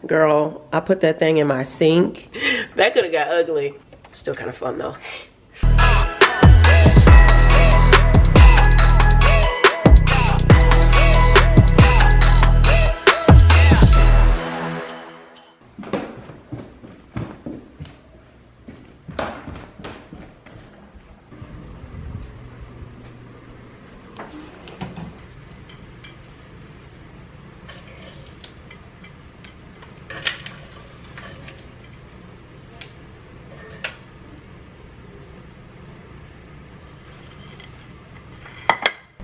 Girl, I put that thing in my sink. That could have got ugly. Still kind of fun though.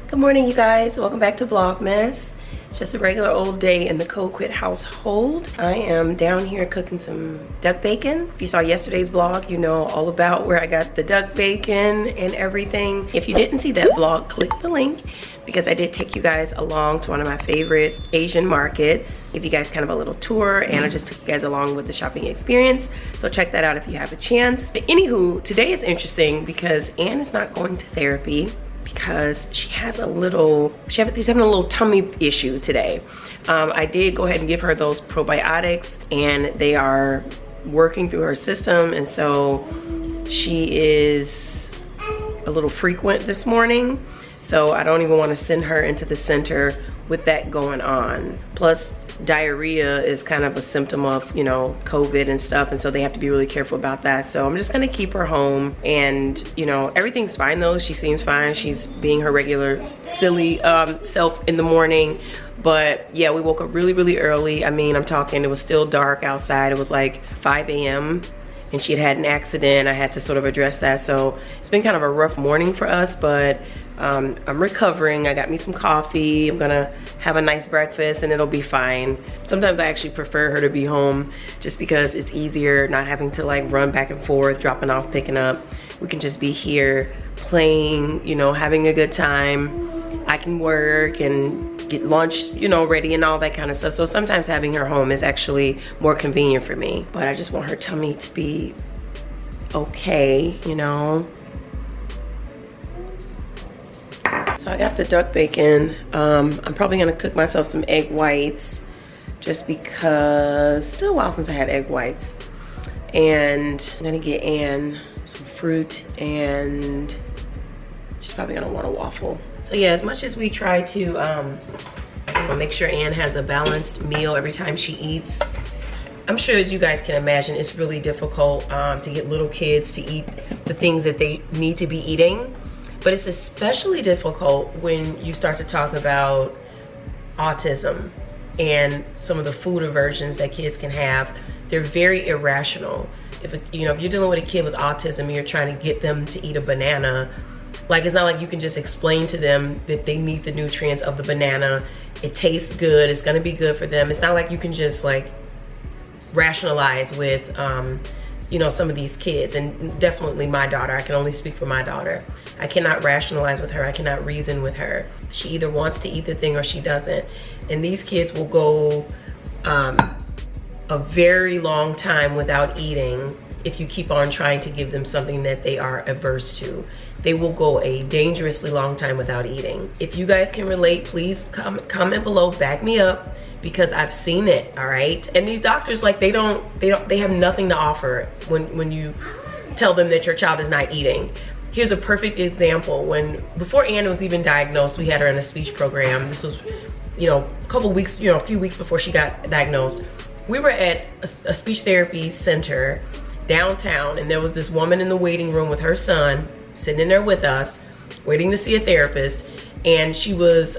Good morning, you guys. Welcome back to Vlogmas. It's just a regular old day in the Coquit household. I am down here cooking some duck bacon. If you saw yesterday's vlog, you know all about where I got the duck bacon and everything. If you didn't see that vlog, click the link because I did take you guys along to one of my favorite Asian markets. Give you guys kind of a little tour, and I just took you guys along with the shopping experience. So check that out if you have a chance. But anywho, today is interesting because Ann is not going to therapy because she's having a little tummy issue today. I did go ahead and give her those probiotics, and they are working through her system, and so she is a little frequent this morning. So I don't even want to send her into the center with that going on. Plus, diarrhea is kind of a symptom of, you know, COVID and stuff, and so they have to be really careful about that. So I'm just gonna keep her home, and you know, everything's fine though. She seems fine. She's being her regular silly self in the morning. But yeah, we woke up really early. I mean, I'm talking, it was still dark outside. It was like 5 a.m. and she had an accident. I had to sort of address that. So it's been kind of a rough morning for us, but I'm recovering. I got me some coffee. I'm gonna have a nice breakfast and it'll be fine. Sometimes I actually prefer her to be home just because it's easier not having to like run back and forth, dropping off, picking up. We can just be here playing, you know, having a good time. I can work and get lunch, you know, ready and all that kind of stuff. So sometimes having her home is actually more convenient for me. But I just want her tummy to be okay, you know. So I got the duck bacon. I'm probably gonna cook myself some egg whites just because it's been a while since I had egg whites. And I'm gonna get Ann some fruit, and she's probably gonna want a waffle. So yeah, as much as we try to make sure Ann has a balanced meal every time she eats, I'm sure, as you guys can imagine, it's really difficult to get little kids to eat the things that they need to be eating. But it's especially difficult when you start to talk about autism and some of the food aversions that kids can have. They're very irrational. If you're dealing with a kid with autism and you're trying to get them to eat a banana, like, it's not like you can just explain to them that they need the nutrients of the banana. It tastes good, it's gonna be good for them. It's not like you can just like rationalize with you know, some of these kids, and definitely my daughter. I can only speak for my daughter. I cannot rationalize with her. I cannot reason with her. She either wants to eat the thing or she doesn't. And these kids will go a very long time without eating if you keep on trying to give them something that they are averse to. They will go a dangerously long time without eating. If you guys can relate, please comment below, back me up, because I've seen it, all right? And these doctors, like, they have nothing to offer when you tell them that your child is not eating. Here's a perfect example. Before Ann was even diagnosed, we had her in a speech program. This was, you know, a few weeks before she got diagnosed. We were at a speech therapy center downtown, and there was this woman in the waiting room with her son sitting in there with us, waiting to see a therapist, and she was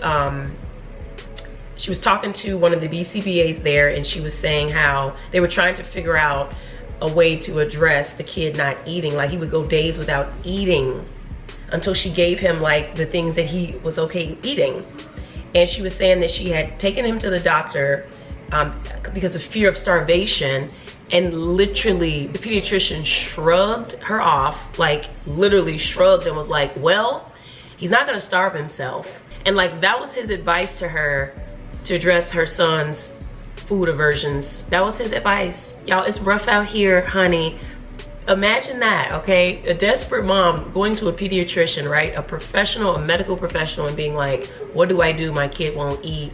talking to one of the BCBAs there, and she was saying how they were trying to figure out a way to address the kid not eating. Like, he would go days without eating until she gave him like the things that he was okay eating. And she was saying that she had taken him to the doctor because of fear of starvation, and literally the pediatrician shrugged her off, like literally shrugged, and was like, well, he's not gonna starve himself. And like, that was his advice to her to address her son's food aversions. That was his advice. Y'all, it's rough out here, honey. Imagine that, okay? A desperate mom going to a pediatrician, right? A medical professional, and being like, what do I do? My kid won't eat.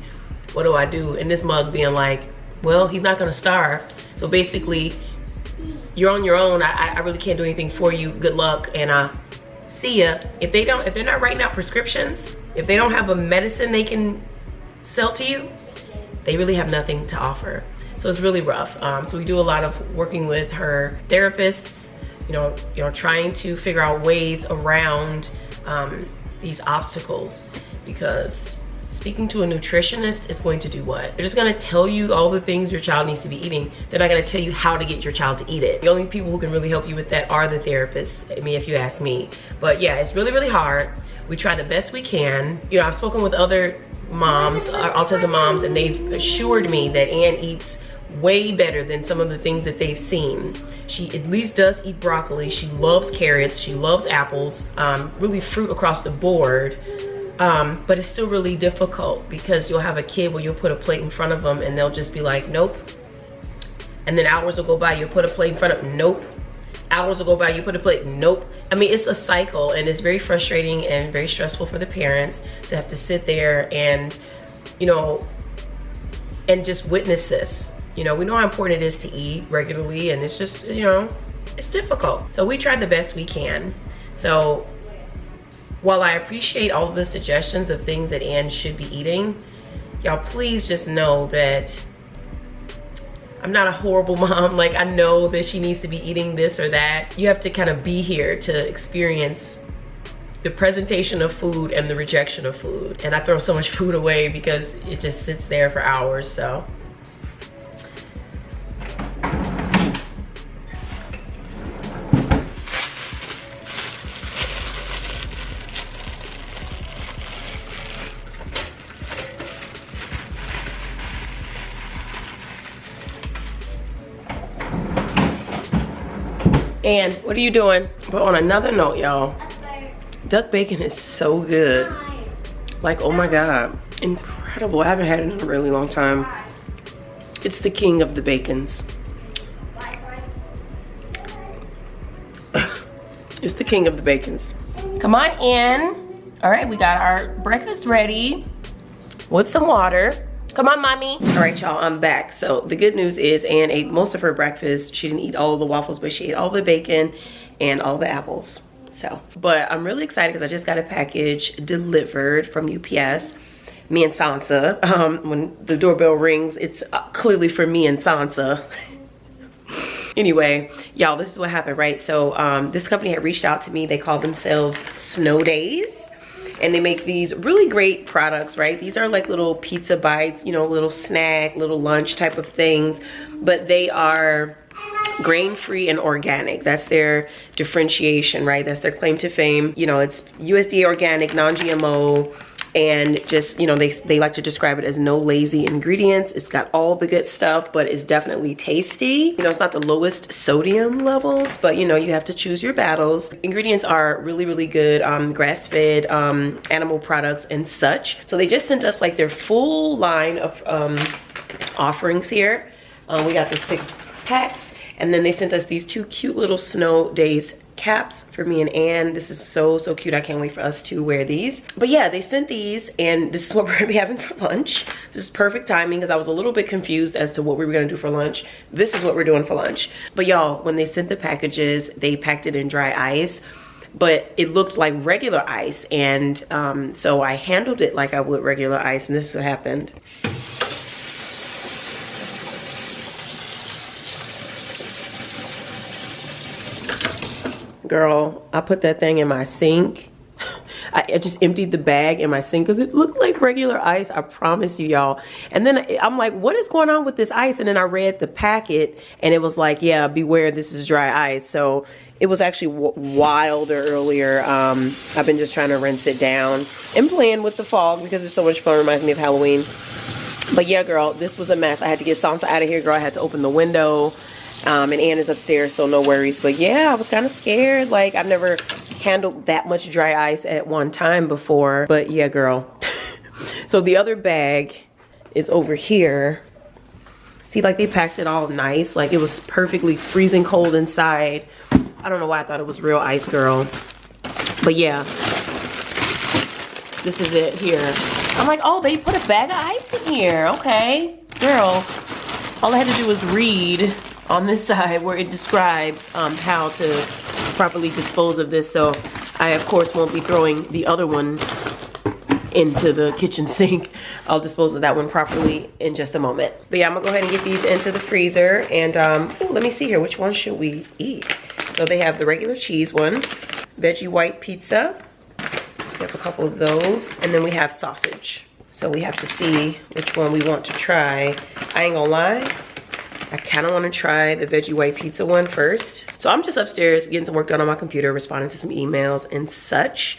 What do I do? And this mug being like, well, he's not gonna starve. So basically, you're on your own. I really can't do anything for you. Good luck, and see ya. If they're not writing out prescriptions, if they don't have a medicine they can sell to you, they really have nothing to offer. So it's really rough. So we do a lot of working with her therapists, you know, trying to figure out ways around these obstacles, because speaking to a nutritionist is going to do what? They're just gonna tell you all the things your child needs to be eating. They're not gonna tell you how to get your child to eat it. The only people who can really help you with that are the therapists, I mean, if you ask me. But yeah, it's really, really hard. We try the best we can. You know, I've spoken with other moms, autism moms, and they've assured me that Ann eats way better than some of the things that they've seen. She at least does eat broccoli. She loves carrots. She loves apples, really fruit across the board. But it's still really difficult, because you'll have a kid where you'll put a plate in front of them and they'll just be like, nope. And then hours will go by, you'll put a plate in front of them, nope. Hours will go by, you put a plate, nope. I mean, it's a cycle, and it's very frustrating and very stressful for the parents to have to sit there and, you know, and just witness this. You know, we know how important it is to eat regularly, and it's just, you know, it's difficult. So we try the best we can. So while I appreciate all of the suggestions of things that Ann should be eating, y'all please just know that I'm not a horrible mom. Like, I know that she needs to be eating this or that. You have to kind of be here to experience the presentation of food and the rejection of food. And I throw so much food away because it just sits there for hours, so. And what are you doing? But on another note, y'all, duck bacon is so good. Like, oh my God, incredible. I haven't had it in a really long time. It's the king of the bacons. It's the king of the bacons. Come on in. All right, we got our breakfast ready with some water. Come on, mommy. All right, y'all, I'm back. So the good news is Ann ate most of her breakfast. She didn't eat all of the waffles, but she ate all the bacon and all the apples. So, but I'm really excited because I just got a package delivered from UPS. Me and Sansa. When the doorbell rings, it's clearly for me and Sansa. Anyway, y'all, this is what happened, right? So this company had reached out to me. They call themselves Snow Days. And they make these really great products, right? These are like little pizza bites, you know, little snack, little lunch type of things. But they are grain-free and organic. That's their differentiation, right? That's their claim to fame. You know, it's USDA organic, non-GMO, and just, you know, they like to describe it as no lazy ingredients. It's got all the good stuff, but it's definitely tasty. You know, it's not the lowest sodium levels, but you know, you have to choose your battles. Ingredients are really, really good, grass-fed animal products and such. So they just sent us like their full line of offerings here. We got the 6 packs, and then they sent us these 2 cute little Snow Days caps for me and Ann. This is so cute. I can't wait for us to wear these. But yeah, they sent these, and this is what we're gonna be having for lunch. This is perfect timing because I was a little bit confused as to what we were gonna do for lunch. This is what we're doing for lunch. But y'all, when they sent the packages, they packed it in dry ice, but it looked like regular ice, and so I handled it like I would regular ice, and this is what happened. Girl, I put that thing in my sink. I just emptied the bag in my sink because it looked like regular ice, I promise you, y'all. And then I'm like, what is going on with this ice? And then I read the packet, and it was like, yeah, beware, this is dry ice. So it was actually wilder earlier. I've been just trying to rinse it down and playing with the fog because it's so much fun. It reminds me of Halloween. But yeah, girl, this was a mess. I had to get Sansa out of here, girl. I had to open the window. And Ann is upstairs, so no worries. But yeah, I was kind of scared. Like, I've never handled that much dry ice at one time before. But yeah, girl. So the other bag is over here. See, like, they packed it all nice. Like, it was perfectly freezing cold inside. I don't know why I thought it was real ice, girl. But yeah, this is it here. I'm like, oh, they put a bag of ice in here. Okay, girl. All I had to do was read on this side where it describes how to properly dispose of this. So I, of course, won't be throwing the other one into the kitchen sink. I'll dispose of that one properly in just a moment. But yeah, I'm gonna go ahead and get these into the freezer. And ooh, let me see here, which one should we eat? So they have the regular cheese one, veggie white pizza. We have a couple of those, and then we have sausage. So we have to see which one we want to try. I ain't gonna lie, I kind of want to try the veggie white pizza one first. So I'm just upstairs getting some work done on my computer, responding to some emails and such.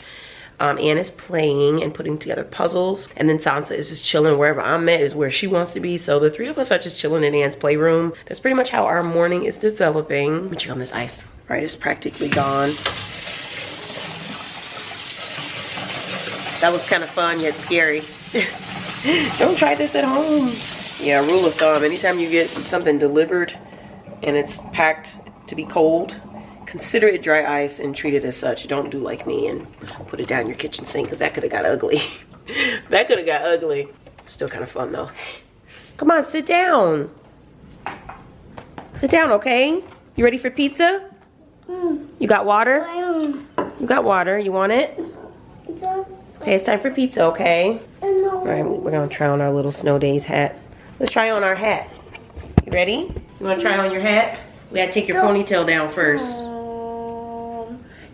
Anne is playing and putting together puzzles, and then Sansa is just chilling. Wherever I'm at is where she wants to be. So the three of us are just chilling in Anne's playroom. That's pretty much how our morning is developing. Let me check on this ice. All right, it's practically gone. That was kind of fun yet scary. Don't try this at home. Yeah, rule of thumb, anytime you get something delivered and it's packed to be cold, consider it dry ice and treat it as such. Don't do like me and put it down your kitchen sink, because that could have got ugly. That could have got ugly. Still kind of fun though. Come on, sit down. Sit down, okay? You ready for pizza? You got water? You got water. You want it? Okay, it's time for pizza, okay? All right, we're gonna try on our little snow days hat. Let's try on our hat. You ready? You wanna try on your hat? We gotta take your ponytail down first.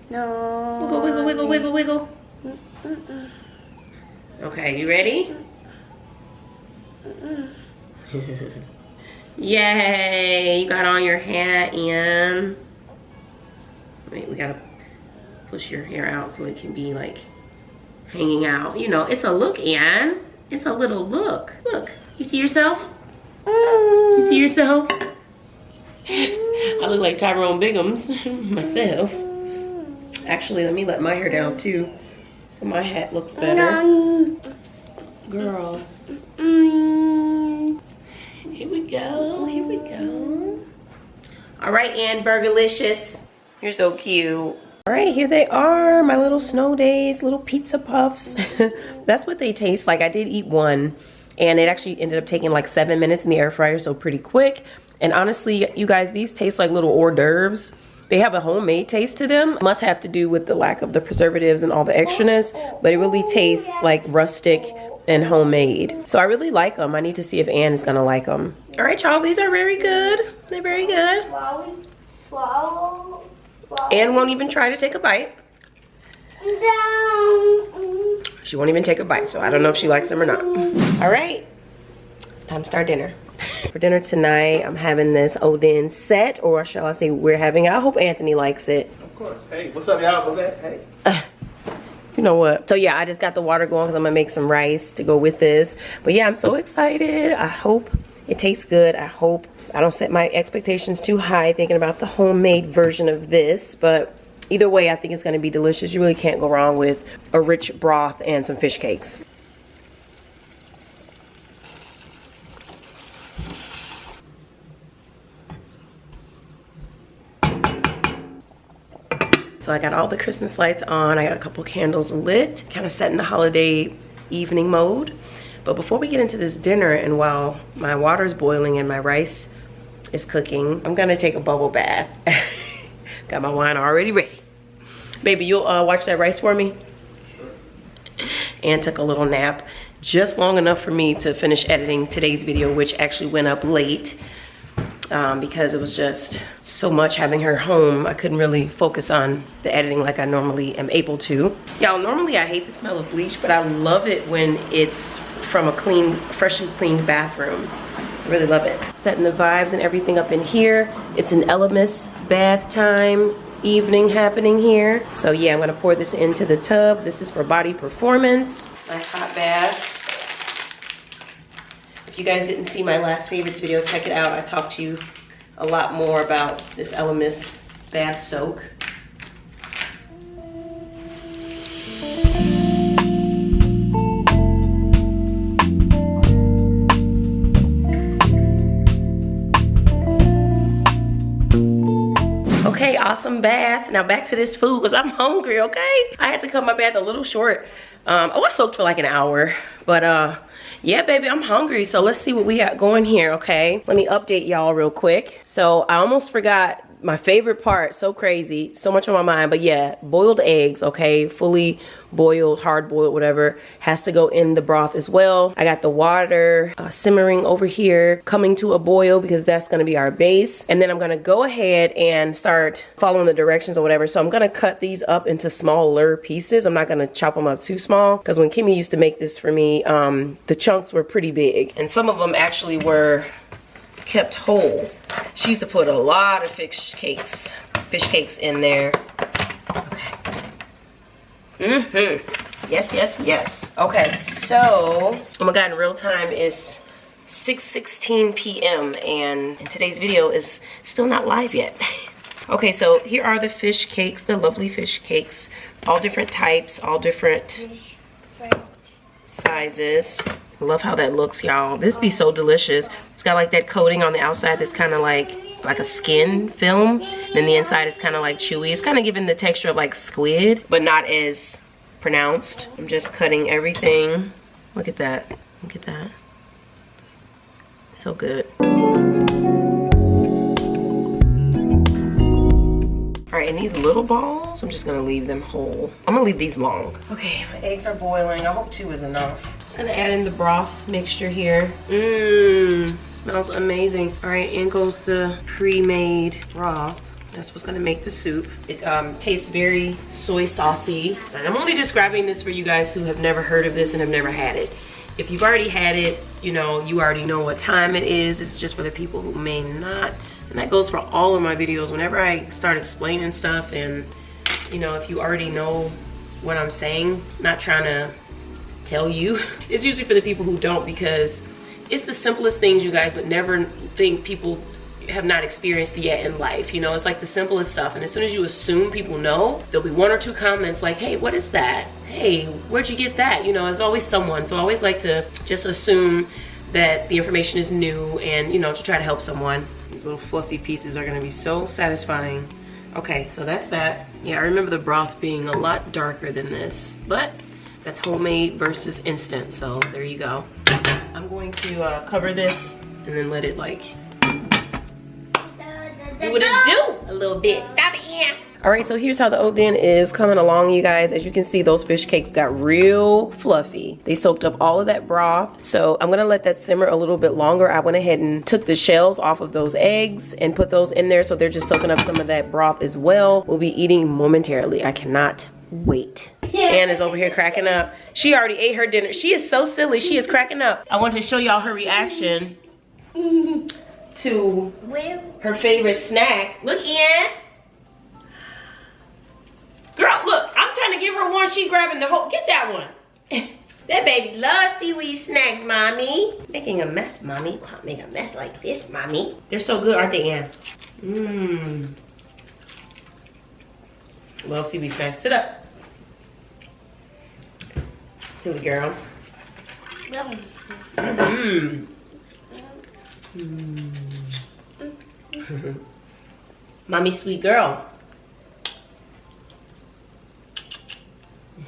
No. Wiggle, wiggle, wiggle, wiggle, wiggle. Okay, you ready? Yay, you got on your hat, Ann. Wait, we gotta push your hair out so it can be like hanging out. You know, it's a look, Ann. It's a little look. Look, you see yourself? You see yourself? I look like Tyrone Biggums myself. Actually, let me let my hair down too, so my hat looks better. Girl. Here we go, here we go. All right, Ann Burgerlicious. You're so cute. All right, here they are, my little snow days, little pizza puffs. That's what they taste like. I did eat one, and it actually ended up taking like 7 minutes in the air fryer, so pretty quick. And honestly, you guys, these taste like little hors d'oeuvres. They have a homemade taste to them. Must have to do with the lack of the preservatives and all the extraness, but it really tastes like rustic and homemade. So I really like them. I need to see if Anne is gonna like them. All right, y'all, these are very good. They're very good. Anne won't even try to take a bite. She won't even take a bite, so I don't know if she likes them or not. All right, it's time to start dinner. For dinner tonight, I'm having this Odin set, or shall I say we're having it. I hope Anthony likes it. Of course. Hey, what's up, y'all? What's that? Hey. You know what? So yeah, I just got the water going because I'm gonna make some rice to go with this. But yeah, I'm so excited. I hope it tastes good. I hope I don't set my expectations too high thinking about the homemade version of this. But either way, I think it's gonna be delicious. You really can't go wrong with a rich broth and some fish cakes. So I got all the Christmas lights on. I got a couple candles lit, kind of set in the holiday evening mode. But before we get into this dinner, and while my water is boiling and my rice is cooking, I'm gonna take a bubble bath. Got my wine already ready. Baby, you'll watch that rice for me? And took a little nap, just long enough for me to finish editing today's video, which actually went up late. Because it was just so much having her home. I couldn't really focus on the editing like I normally am able to. Y'all, normally I hate the smell of bleach, but I love it when it's from a clean, freshly cleaned bathroom. I really love it. Setting the vibes and everything up in here. It's an Elemis bath time evening happening here. So yeah, I'm gonna pour this into the tub. This is for body performance. Nice hot bath. If you guys didn't see my last favorites video, check it out. I talked to you a lot more about this Elemis bath soak. Okay, awesome bath. Now back to this food because I'm hungry, okay? I had to cut my bath a little short Oh, I soaked for like an hour. But yeah, baby, I'm hungry. So let's see what we got going here, okay? Let me update y'all real quick. So I almost forgot my favorite part. So crazy, so much on my mind. But yeah, boiled eggs, okay? Fully boiled, hard boiled, whatever, has to go in the broth as well. I got the water simmering over here, coming to a boil because that's gonna be our base. And then I'm gonna go ahead and start following the directions or whatever. So I'm gonna cut these up into smaller pieces. I'm not gonna chop them up too small because when Kimmy used to make this for me, the chunks were pretty big. And some of them actually were kept whole. She used to put a lot of fish cakes in there. Okay. Yes, yes, yes. Okay, so oh my god, in real time is 6:16 p.m. and today's video is still not live yet. Okay, so here are the fish cakes, the lovely fish cakes, all different types, all different sizes. I love how that looks, y'all. This be so delicious. It's got like that coating on the outside that's kind of like a skin film. Then the inside is kind of like chewy. It's kind of giving the texture of like squid, but not as pronounced. I'm just cutting everything. Look at that. Look at that. So good. All right, and these little balls, I'm just gonna leave them whole. I'm gonna leave these long. Okay, my eggs are boiling. I hope 2 is enough. Just gonna add in the broth mixture here. Smells amazing. All right, in goes the pre-made broth. That's what's gonna make the soup. It tastes very soy saucy. And I'm only describing this for you guys who have never heard of this and have never had it. If you've already had it, you know, you already know what time it is. It's just for the people who may not. And that goes for all of my videos. Whenever I start explaining stuff and, you know, if you already know what I'm saying, not trying to tell you, it's usually for the people who don't, because it's the simplest things, you guys, but never think people have not experienced yet in life. You know, it's like the simplest stuff, and as soon as you assume people know, there'll be 1 or 2 comments like, hey, what is that? Hey, where'd you get that? You know, there's always someone. So I always like to just assume that the information is new and, you know, to try to help someone. These little fluffy pieces are gonna be so satisfying. Okay, so that's that. Yeah, I remember the broth being a lot darker than this, but that's homemade versus instant, so there you go. I'm going to cover this and then let it like do what it do a little bit. Stop it, yeah. All right, so here's how the oden is coming along, you guys. As you can see, those fish cakes got real fluffy. They soaked up all of that broth. So I'm gonna let that simmer a little bit longer. I went ahead and took the shells off of those eggs and put those in there, so they're just soaking up some of that broth as well. We'll be eating momentarily. I cannot wait. Ann is over here cracking up. She already ate her dinner. She is so silly. She is cracking up. I wanted to show y'all her reaction to her favorite snack. Look, Ann. Girl, look, I'm trying to give her one. She grabbing the whole. Get that one. That baby loves seaweed snacks, mommy. Making a mess, mommy. You can't make a mess like this, mommy. They're so good, aren't they, Ann? Mmm. Love seaweed snacks. Sit up. Silly girl. Mmm. Mommy, sweet girl.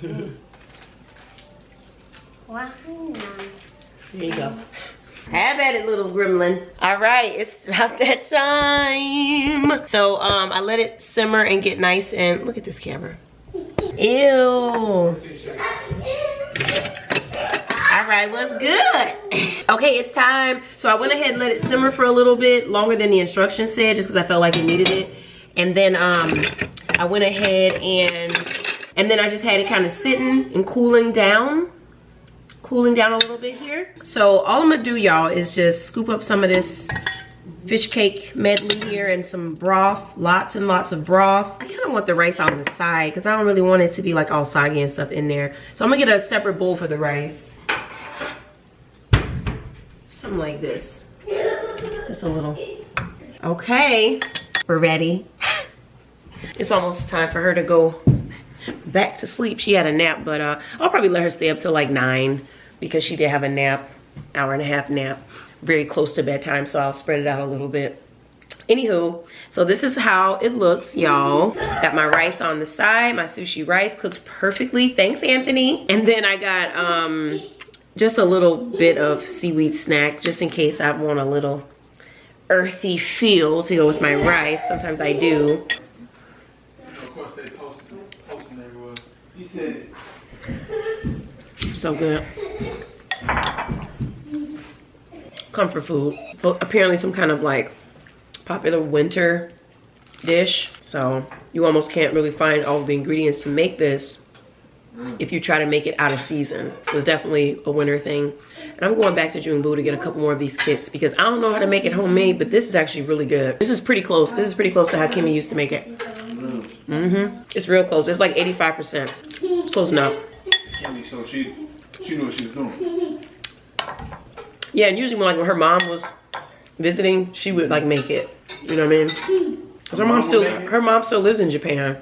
There you go. Have at it, little gremlin. All right, it's about that time. So I let it simmer and get nice and look at this camera. Ew. All right, what's good? Okay, it's time. So I went ahead and let it simmer for a little bit longer than the instructions said, just because I felt like it needed it. And then I went ahead and then I just had it kind of sitting and cooling down a little bit here. So all I'm gonna do, y'all, is just scoop up some of this fish cake medley here and some broth, lots and lots of broth. I kind of want the rice on the side because I don't really want it to be like all soggy and stuff in there. So I'm gonna get a separate bowl for the rice. Something like this, just a little. Okay, we're ready. It's almost time for her to go back to sleep. She had a nap, but I'll probably let her stay up till like 9 because she did have a nap, hour and a half nap, very close to bedtime, so I'll spread it out a little bit. Anywho, so this is how it looks, y'all. Got my rice on the side, my sushi rice cooked perfectly. Thanks, Anthony. And then I got just a little bit of seaweed snack, just in case I want a little earthy feel to go with my rice. Sometimes I do. Of course, they posting everywhere. He said it. So good. Comfort food. But apparently some kind of like popular winter dish. So you almost can't really find all the ingredients to make this if you try to make it out of season. So it's definitely a winter thing. And I'm going back to June Boo to get a couple more of these kits because I don't know how to make it homemade, but this is actually really good. This is pretty close. This is pretty close to how Kimmy used to make it. It's real close. It's like 85%. It's close enough. Kimmy, so she knew what she was doing. Yeah, and usually when her mom was visiting, she would like make it. You know what I mean? Because her mom still lives in Japan.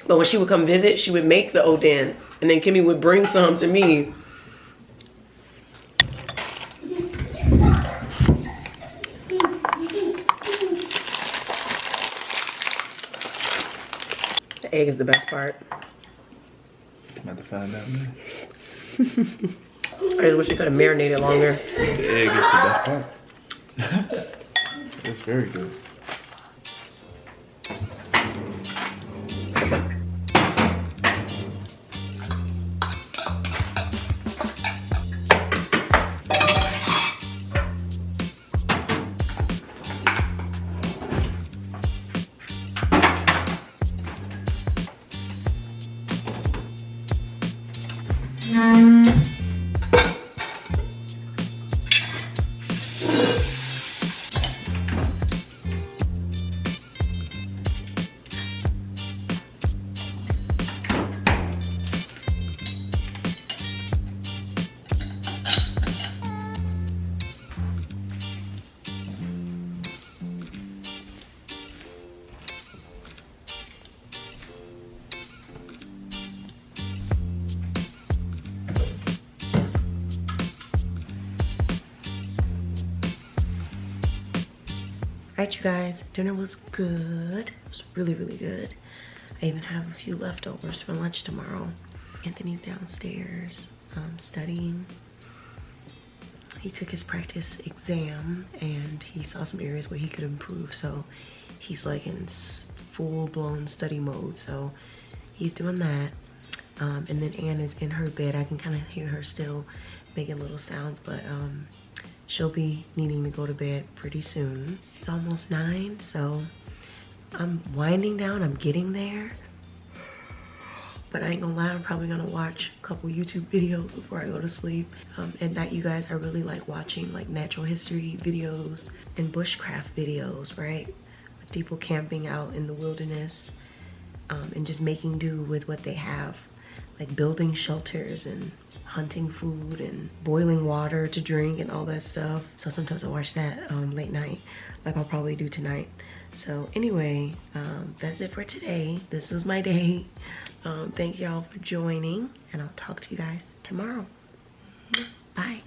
But when she would come visit, she would make the oden, and then Kimmy would bring some to me. The egg is the best part. I'm about to find out, man. I just wish I could have marinated longer. The egg is the best part. That's very good. Alright, you guys, dinner was good. It was really, really good. I even have a few leftovers for lunch tomorrow. Anthony's downstairs studying. He took his practice exam and he saw some areas where he could improve, so he's like in full-blown study mode, so he's doing that. And then Anne is in her bed. I can kind of hear her still making little sounds, but she'll be needing to go to bed pretty soon. It's almost 9, so I'm winding down. I'm getting there. But I ain't gonna lie, I'm probably gonna watch a couple YouTube videos before I go to sleep. At night, you guys, I really like watching like natural history videos and bushcraft videos, right? With people camping out in the wilderness and just making do with what they have. Like building shelters and hunting food and boiling water to drink and all that stuff. So sometimes I watch that late night, like I'll probably do tonight. So anyway, that's it for today. This was my day. Thank y'all for joining, and I'll talk to you guys tomorrow. Bye.